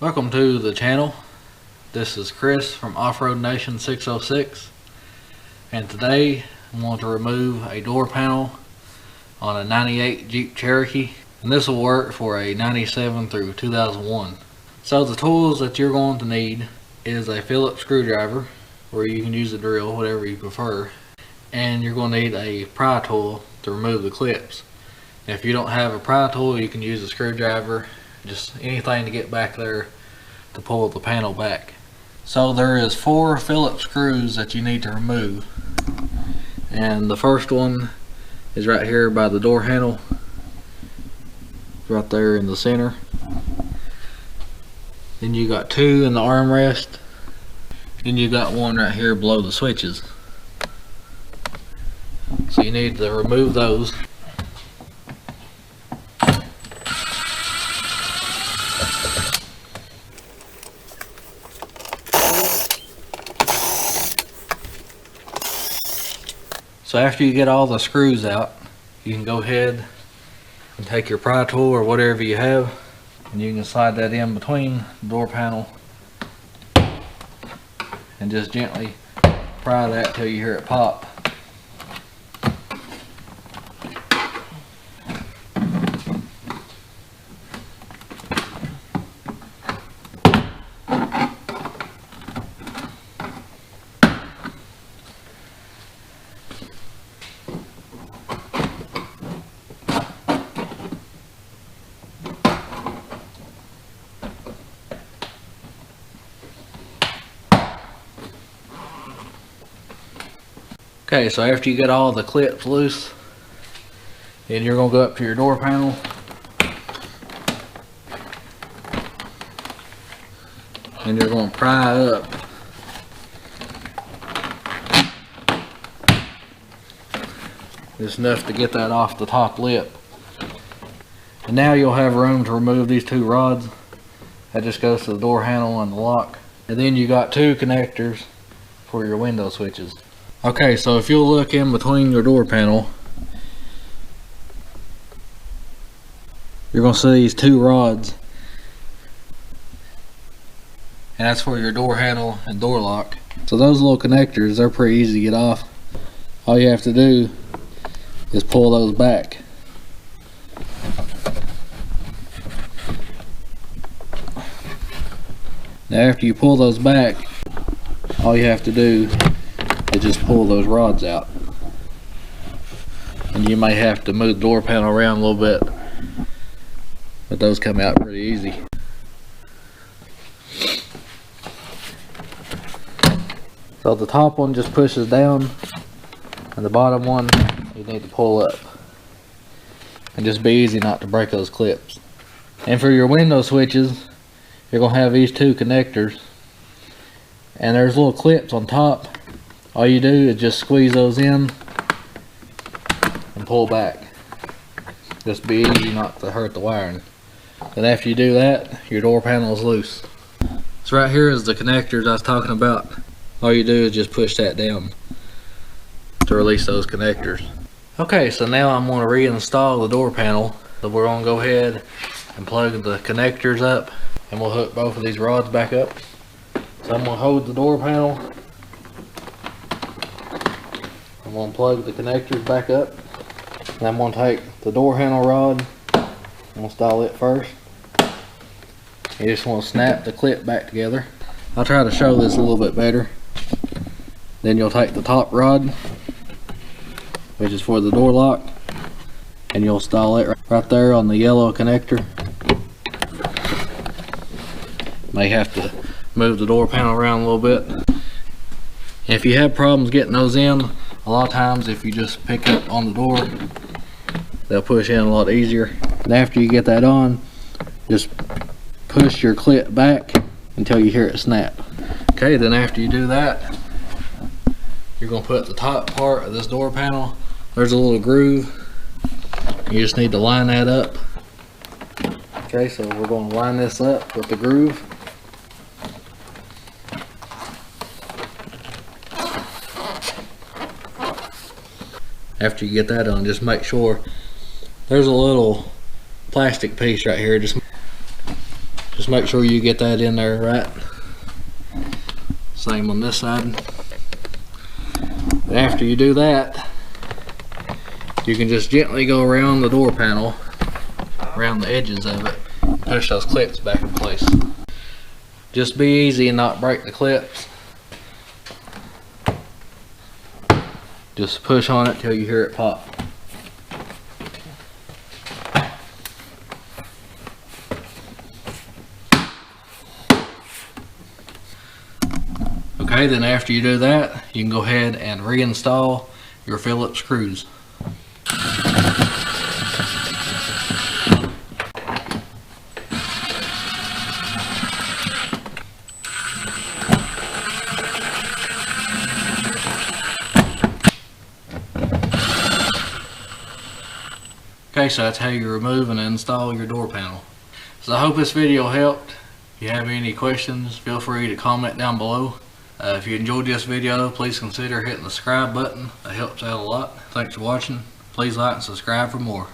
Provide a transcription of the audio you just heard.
Welcome to the channel. This is Chris from Offroad Nation 606, and today I want to remove a door panel on a 98 Jeep Cherokee, and this will work for a 97 through 2001. So the tools that you're going to need is a Phillips screwdriver, or you can use a drill, whatever you prefer, and you're going to need a pry tool to remove the clips. If you don't have a pry tool, you can use a screwdriver, just anything to get back there to pull the panel back. So there is 4 Phillips screws that you need to remove, and the first one is right here by the door handle, right there in the center. Then you got 2 in the armrest, then you got 1 right here below the switches. So you need to remove those. So after you get all the screws out, you can go ahead and take your pry tool or whatever you have, and you can slide that in between the door panel and just gently pry that till you hear it pop. Okay, so after you get all the clips loose, then you're going to go up to your door panel and you're going to pry up. Just enough to get that off the top lip. And now you'll have room to remove these 2 rods. That just goes to the door handle and the lock. And then you got 2 connectors for your window switches. Okay, so if you'll look in between your door panel, you're going to see these 2 rods, and that's for your door handle and door lock. So those little connectors, they're pretty easy to get off. All you have to do is pull those back. Now after you pull those back, all you have to do is just pull those rods out, and you may have to move the door panel around a little bit, but those come out pretty easy. So the top one just pushes down, and the bottom one you need to pull up, and just be easy not to break those clips. And for your window switches, you're going to have these 2 connectors, and there's little clips on top. All you do is just squeeze those in and pull back. Just be easy not to hurt the wiring. And after you do that, your door panel is loose. So right here is the connectors I was talking about. All you do is just push that down to release those connectors. Okay, so now I'm going to reinstall the door panel. So we're going to go ahead and plug the connectors up, and we'll hook both of these rods back up. So I'm going to hold the door panel. I'm going to plug the connectors back up, and I'm going to take the door handle rod and install it first. You just want to snap the clip back together. I'll try to show this a little bit better. Then you'll take the top rod, which is for the door lock, and you'll install it right there on the yellow connector. May have to move the door panel around a little bit. If you have problems getting those in, a lot of times if you just pick up on the door, they'll push in a lot easier. And after you get that on, just push your clip back until you hear it snap. Okay, then after you do that, you're going to put the top part of this door panel, there's a little groove. You just need to line that up. Okay, so we're going to line this up with the groove. After you get that on, just make sure there's a little plastic piece right here. Just just make sure you get that in there right. Same on this side. After you do that, you can just gently go around the door panel, around the edges of it, push those clips back in place. Just be easy and not break the clips. Just push on it till you hear it pop. Okay, then after you do that, you can go ahead and reinstall your Phillips screws. Okay, so that's how you remove and install your door panel. So I hope this video helped. If you have any questions, feel free to comment down below. If you enjoyed this video, please consider hitting the subscribe button. That helps out a lot. Thanks for watching. Please like and subscribe for more.